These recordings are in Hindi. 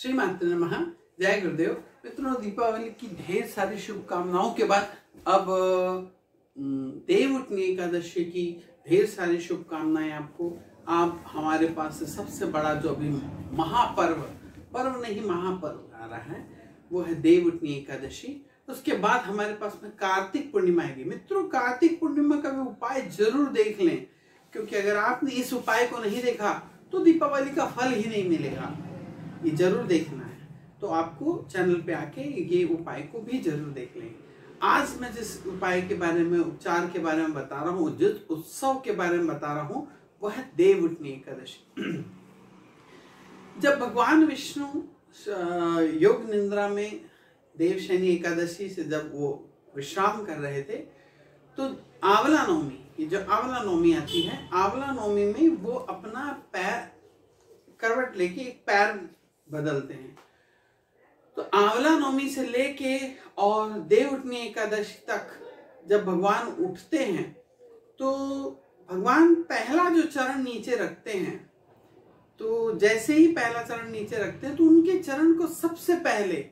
श्रीमाते नमः। जय गुरुदेव। मित्रों, दीपावली की ढेर सारी शुभकामनाओं के बाद अब देवउठनी एकादशी की ढेर सारी शुभकामनाएं आपको। आप हमारे पास से सबसे बड़ा जो अभी पर्व नहीं महापर्व आ रहा है वो है देवउठनी एकादशी। उसके बाद हमारे पास में कार्तिक पूर्णिमा आएगी। मित्रों, कार्तिक पूर्णिमा का भी उपाय जरूर देख लें, क्योंकि अगर आपने इस उपाय को नहीं देखा तो दीपावली का फल ही नहीं मिलेगा। ये जरूर देखना है, तो आपको चैनल पे आके ये उपाय को भी जरूर देख लें। आज मैं जिस उपाय के बारे में, उपचार के बारे में बता रहा हूँ, जिस उत्सव के बारे में बता रहा हूँ, वह है देवउठनी एकादशी। जब भगवान विष्णु योग निद्रा में देवशयनी एकादशी से जब वो विश्राम कर रहे थे, तो आंवला नवमी, ये जो आंवला नवमी आती है, आंवला नवमी में वो अपना पैर करवट लेके एक पैर बदलते हैं। तो आंवला नवमी से लेके और देवउठनी एकादशी तक जब भगवान उठते हैं तो भगवान पहला जो चरण नीचे रखते हैं, तो जैसे ही पहला चरण नीचे रखते हैं तो उनके चरण को सबसे पहले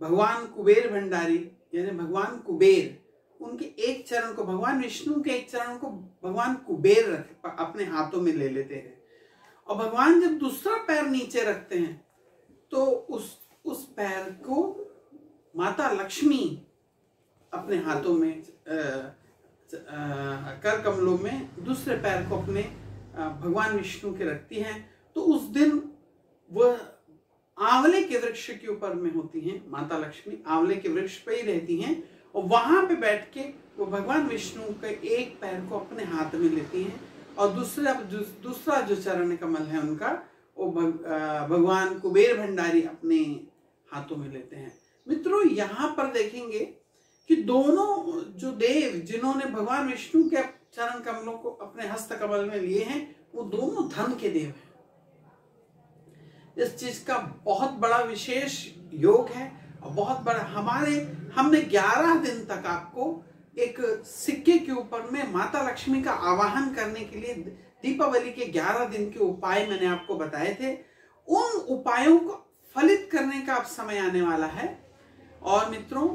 भगवान कुबेर भंडारी यानी भगवान कुबेर, उनके एक चरण को, भगवान विष्णु के एक चरण को भगवान कुबेर अपने हाथों में ले लेते हैं। और भगवान जब दूसरा पैर नीचे रखते हैं तो उस पैर को माता लक्ष्मी अपने हाथों में कर कमलों में दूसरे पैर को अपने भगवान विष्णु के रखती हैं। तो उस दिन वह आंवले के वृक्ष के ऊपर में होती हैं। माता लक्ष्मी आंवले के वृक्ष पे ही रहती हैं और वहां पे बैठ के वो भगवान विष्णु के एक पैर को अपने हाथ में लेती हैं और दूसरा जो चरण कमल है उनका, वो भगवान कुबेर भंडारी अपने हाथों में लेते हैं। मित्रों, यहाँ पर देखेंगे कि दोनों जो देव जिन्होंने भगवान विष्णु के चरण कमलों को अपने हस्त कमल में लिए हैं, वो दोनों धन के देव हैं। इस चीज का बहुत बड़ा विशेष योग है और बहुत बड़ा हमने 11 दिन तक आपको एक सिक्के के ऊपर में माता लक्ष्मी का आवाहन करने के लिए दीपावली के 11 दिन के उपाय मैंने आपको बताए थे। उन उपायों को फलित करने का अब समय आने वाला है। और मित्रों,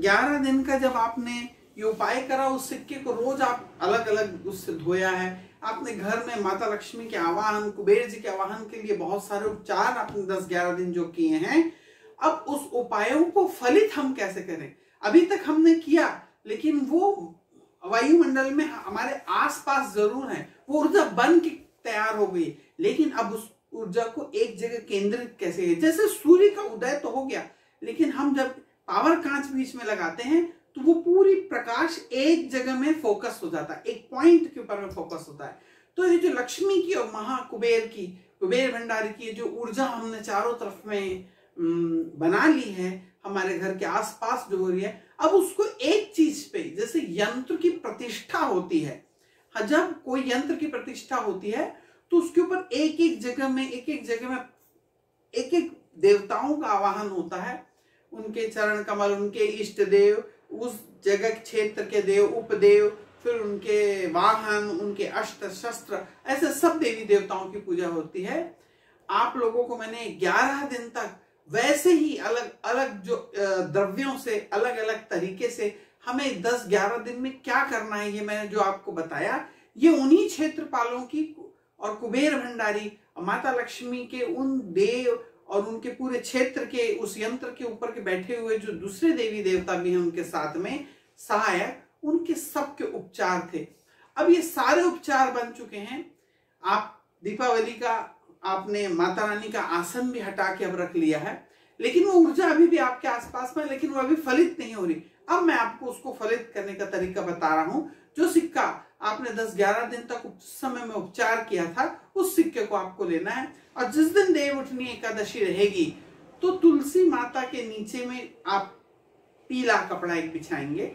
11 दिन का जब आपने ये उपाय करा, उस सिक्के को रोज आप अलग अलग उससे धोया है, आपने घर में माता लक्ष्मी के आवाहन, कुबेर जी के आवाहन के लिए बहुत सारे उपचार आपने 10-11 दिन जो किए हैं, अब उस उपायों को फलित हम कैसे करें। अभी तक हमने किया, लेकिन वो वायुमंडल में हमारे आसपास जरूर है, वो ऊर्जा बन के तैयार हो गई, लेकिन अब उस ऊर्जा को एक जगह केंद्रित कैसे है। जैसे सूर्य का उदय तो हो गया, लेकिन हम जब पावर कांच बीच में लगाते हैं तो वो पूरी प्रकाश एक जगह में फोकस हो जाता है, एक पॉइंट के ऊपर में फोकस होता है। तो ये जो लक्ष्मी की और महाकुबेर की, कुबेर भंडारी की जो ऊर्जा हमने चारों तरफ में बना ली है, हमारे घर के आसपास जो हो रही है, अब उसको एक चीज पे, जैसे यंत्र की प्रतिष्ठा होती है, जब कोई यंत्र की प्रतिष्ठा होती है तो उसके ऊपर एक एक जगह में एक एक देवताओं का आवाहन होता है। उनके चरण कमल, उनके इष्ट देव, उस जगह क्षेत्र के देव, उपदेव, फिर उनके वाहन, उनके अस्त्र शस्त्र, ऐसे सब देवी देवताओं की पूजा होती है। आप लोगों को मैंने 11 दिन तक वैसे ही अलग अलग जो द्रव्यों से, अलग अलग तरीके से हमें 10-11 दिन में क्या करना है, ये मैंने जो आपको बताया, ये उन्हीं क्षेत्रपालों की और कुबेर भंडारी और माता लक्ष्मी के उन देव और उनके पूरे क्षेत्र के उस यंत्र के ऊपर के बैठे हुए जो दूसरे देवी देवता भी हैं उनके साथ में सहायक, उनके सबके उपचार थे। अब ये सारे उपचार बन चुके हैं। आप दीपावली का आपने माता रानी का आसन भी हटा के अब रख लिया है, लेकिन वो ऊर्जा अभी भी आपके आसपास में, लेकिन वो अभी फलित नहीं हो रही। अब मैं आपको उसको फलित करने का तरीका बता रहा हूं। जो सिक्का आपने 10-11 दिन तक उस समय में उपचार किया था, उस सिक्के को आपको लेना है और जिस दिन देवउठनी एकादशी रहेगी तो तुलसी माता के नीचे में आप पीला कपड़ा एक बिछाएंगे,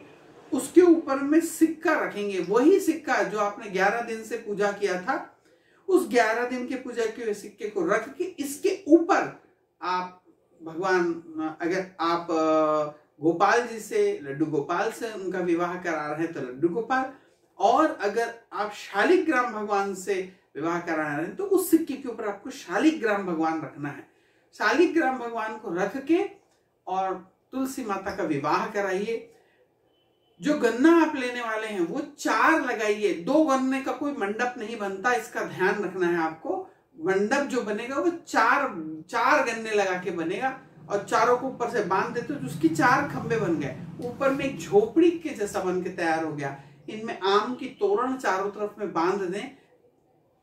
उसके ऊपर में सिक्का रखेंगे, वही सिक्का जो आपने 11 दिन से पूजा किया था, उस 11 दिन के पूजा किए हुए सिक्के को रख के इसके ऊपर आप भगवान, अगर आप गोपाल जी से, लड्डू गोपाल से उनका विवाह करा रहे हैं तो लड्डू गोपाल, और अगर आप शालिग्राम भगवान से विवाह करा रहे हैं, तो उस सिक्के के ऊपर आपको शालिग्राम भगवान रखना है। शालिग्राम भगवान को रख के और तुलसी माता का विवाह कराइए। जो गन्ना आप लेने वाले हैं वो 4 लगाइए, 2 गन्ने का कोई मंडप नहीं बनता, इसका ध्यान रखना है आपको। मंडप जो बनेगा वो 4 गन्ने लगा के बनेगा और चारों को ऊपर से बांध देते तो उसकी 4 खंबे बन गए, ऊपर में एक झोपड़ी के जैसा बन के तैयार हो गया। इनमें आम की तोरण चारों तरफ में बांध दें।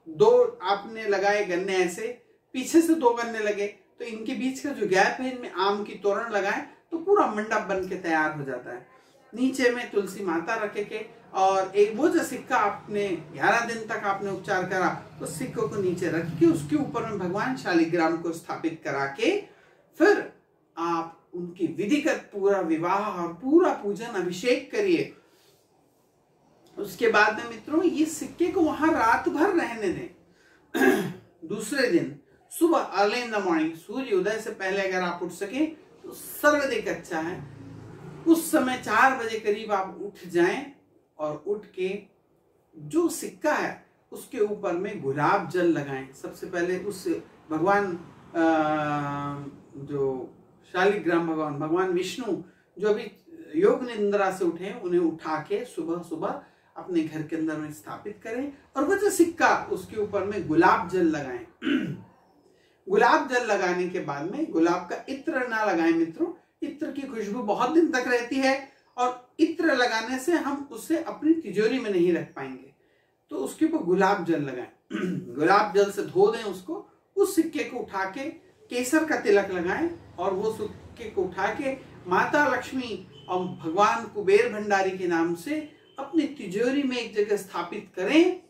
2 आपने लगाए गन्ने, ऐसे पीछे से 2 गन्ने लगे तो इनके बीच का जो गैप है इनमें आम की तोरण लगाएं तो पूरा मंडप बन के तैयार हो जाता है। नीचे में तुलसी माता रखे के और एक वो जो सिक्का आपने 11 दिन तक आपने उपचार करा उस सिक्कों को नीचे रख के उसके ऊपर में भगवान शालिग्राम को स्थापित करा के फिर आप उनकी विधिगत पूरा विवाह और पूरा पूजन अभिषेक करिए। उसके बाद में मित्रों ये सिक्के को वहां रात भर रहने दें। दूसरे दिन सुबह अर्ली इन द मॉर्निंग, सूर्य उदय से पहले अगर आप उठ सके तो सर्वाधिक अच्छा है। उस समय 4 बजे करीब आप उठ जाएं और उठ के जो सिक्का है उसके ऊपर में गुलाब जल लगाएं। सबसे पहले उस भगवान जो शालिग्राम भगवान विष्णु जो अभी योग निद्रा से उठे उन्हें उठा के सुबह सुबह अपने घर के अंदर में स्थापित करें और वो जो सिक्का उसके ऊपर में गुलाब जल लगाएं। गुलाब जल लगाने के बाद में गुलाब का इत्र ना लगाएं मित्रों, इत्र की खुशबू बहुत दिन तक रहती है और इत्र लगाने से हम उसे अपनी तिजोरी में नहीं रख पाएंगे, तो उसके ऊपर गुलाब जल लगाएं। गुलाब जल से धो दें उसको, उस सिक्के को उठा के केसर का तिलक लगाएं और वो सिक्के को उठा के माता लक्ष्मी और भगवान कुबेर भंडारी के नाम से अपनी तिजोरी में एक जगह स्थापित करें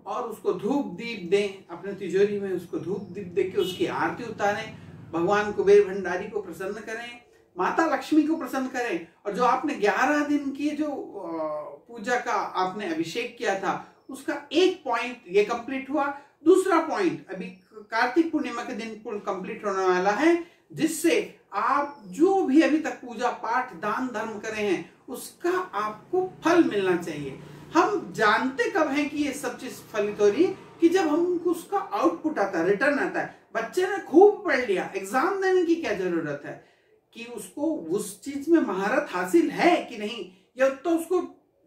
और उसको धूप दीप दें। अपने तिजोरी में उसको धूप दीप दे के उसकी आरती उतारें, भगवान कुबेर भंडारी को प्रसन्न करें, माता लक्ष्मी को प्रसन्न करें। और जो आपने 11 दिन की जो पूजा का आपने अभिषेक किया था उसका एक पॉइंट ये कंप्लीट हुआ। दूसरा पॉइंट अभी कार्तिक पूर्णिमा के दिन कंप्लीट होने वाला है, जिससे आप जो भी अभी तक पूजा पाठ दान धर्म करे हैं उसका आपको फल मिलना चाहिए। हम जानते कब हैं कि ये सब चीज फलित हो रही है कि जब हमको उसका आउटपुट आता है, रिटर्न आता है। बच्चे ने खूब पढ़ लिया, एग्जाम देने की क्या जरूरत है कि उसको उस चीज में महारत हासिल है कि नहीं, या तो उसको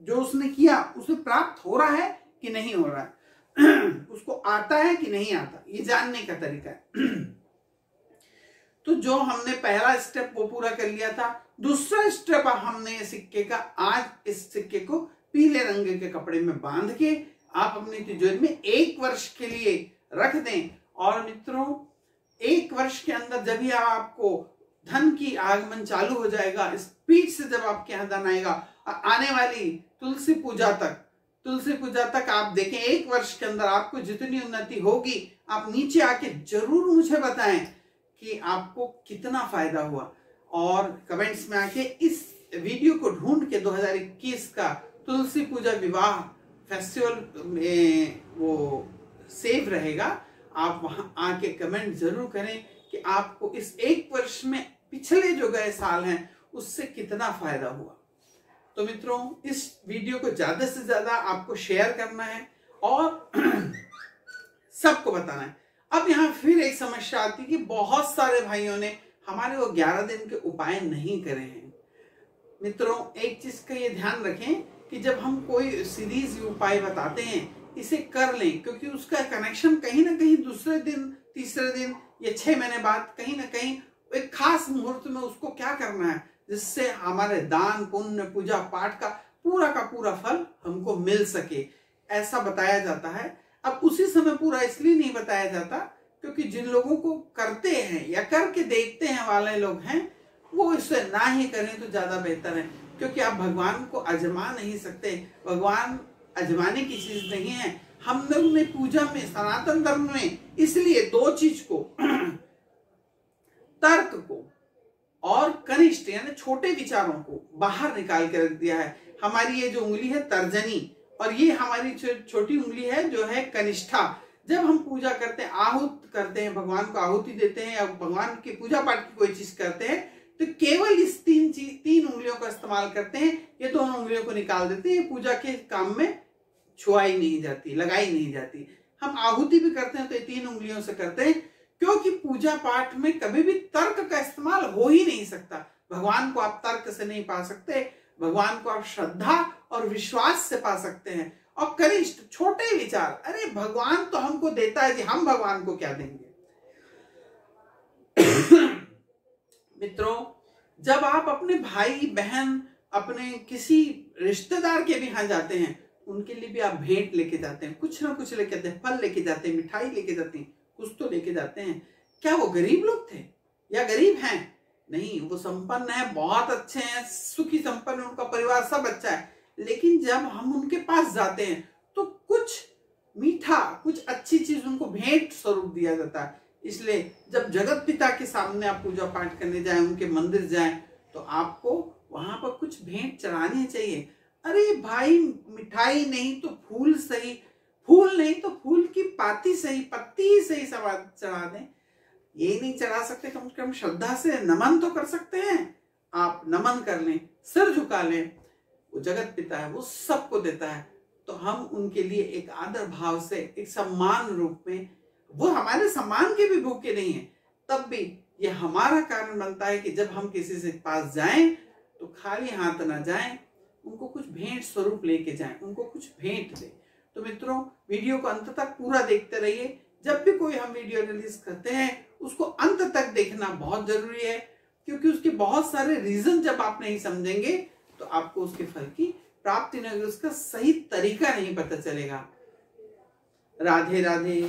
जो उसने किया उसे प्राप्त हो रहा है कि नहीं हो रहा है, उसको आता है कि नहीं आता, ये जानने का तरीका है। तो जो हमने पहला स्टेप वो पूरा कर लिया था। दूसरा स्टेप हमने सिक्के का, आज इस सिक्के को पीले रंग के कपड़े में बांध के आप अपनी तिजोरी में 1 वर्ष के लिए रख दें। और मित्रों 1 वर्ष के अंदर जब भी आपको धन की आगमन चालू हो जाएगा, स्पीड से जब आपके यहाँ धन आएगा, आने वाली तुलसी पूजा तक आप देखें 1 वर्ष के अंदर आपको जितनी उन्नति होगी, आप नीचे आके जरूर मुझे बताएं कि आपको कितना फायदा हुआ। और कमेंट्स में आके इस वीडियो को ढूंढ के 2021 का तुलसी पूजा विवाह फेस्टिवल में वो सेव रहेगा, आप वहां आके कमेंट जरूर करें कि आपको इस 1 वर्ष में पिछले जो गए साल हैं उससे कितना फायदा हुआ। तो मित्रों इस वीडियो को ज्यादा से ज्यादा आपको शेयर करना है और सबको बताना है। अब यहाँ फिर एक समस्या आती है कि बहुत सारे भाइयों ने हमारे वो 11 दिन के उपाय नहीं करे हैं। मित्रों एक चीज का ये ध्यान रखें कि जब हम कोई सीरीज उपाय बताते हैं इसे कर लें, क्योंकि उसका कनेक्शन कहीं ना कहीं दूसरे दिन, तीसरे दिन या 6 महीने बाद कहीं ना कहीं एक खास मुहूर्त में उसको क्या करना है जिससे हमारे दान पुण्य पूजा पाठ का पूरा फल हमको मिल सके, ऐसा बताया जाता है। अब उसी समय पूरा इसलिए नहीं बताया जाता क्योंकि जिन लोगों को करते हैं या करके देखते हैं वाले लोग हैं वो इसे ना ही करें तो ज्यादा बेहतर है, क्योंकि आप भगवान को आजमा नहीं सकते। भगवान आजमाने की चीज नहीं है। हम लोग ने पूजा में, सनातन धर्म में इसलिए 2 चीज को तर्क को और कनिष्ठ यानी छोटे विचारों को बाहर निकाल कर रख दिया है। हमारी ये जो उंगली है तर्जनी और ये हमारी छोटी उंगली है जो है कनिष्ठा। जब हम पूजा करते हैं, आहूत करते हैं, भगवान को आहुति देते हैं या भगवान की पूजा पाठ की कोई चीज करते हैं तो केवल इस 3 उंगलियों का इस्तेमाल करते हैं। ये 2 उंगलियों को निकाल देते हैं। पूजा के काम में छुआई नहीं जाती, लगाई नहीं जाती। हम आहुति भी करते हैं तो ये 3 उंगलियों से करते हैं, क्योंकि पूजा पाठ में कभी भी तर्क का इस्तेमाल हो ही नहीं सकता। भगवान को आप तर्क से नहीं पा सकते, भगवान को आप श्रद्धा और विश्वास से पा सकते हैं। और कनिष्ठ छोटे विचार, अरे भगवान तो हमको देता है जी, हम भगवान को क्या देंगे। मित्रों, जब आप अपने भाई बहन, अपने किसी रिश्तेदार के भी यहाँ जाते हैं, उनके लिए भी आप भेंट लेके जाते हैं, कुछ ना कुछ लेके जाते हैं, फल लेके जाते हैं, मिठाई लेके जाते हैं, कुछ तो लेके जाते हैं। क्या वो गरीब लोग थे या गरीब हैं? नहीं, वो संपन्न है, बहुत अच्छे हैं, सुखी संपन्न, उनका परिवार सब अच्छा है। लेकिन जब हम उनके पास जाते हैं तो कुछ मीठा, कुछ अच्छी चीज उनको भेंट स्वरूप दिया जाता है। इसलिए जब जगत पिता के सामने आप पूजा पाठ करने जाएं, उनके मंदिर जाएं, तो आपको वहां पर कुछ भेंट चढ़ानी चाहिए। अरे भाई, मिठाई नहीं तो फूल सही, फूल नहीं तो फूल की पाती सही, पत्ती ही सही सब चढ़ा दें। ये नहीं चढ़ा सकते, कम से कम श्रद्धा से नमन तो कर सकते हैं। आप नमन कर लें, सिर झुका लें, वो जगत पिता है, वो सबको देता है। तो हम उनके लिए एक आदर भाव से, एक सम्मान रूप में, वो हमारे सम्मान के भी भूखे नहीं है, तब भी ये हमारा कारण बनता है कि जब हम किसी से पास जाएं तो खाली हाथ ना जाएं, उनको कुछ भेंट स्वरूप लेके जाएं, उनको कुछ भेंट दें। तो मित्रों, वीडियो को अंत तक पूरा देखते रहिए। जब भी कोई हम वीडियो रिलीज करते हैं उसको अंत तक देखना बहुत जरूरी है, क्योंकि उसके बहुत सारे रीजन जब आप नहीं समझेंगे तो आपको उसके फल की प्राप्ति नहीं होगी, उसका सही तरीका नहीं पता चलेगा। राधे राधे।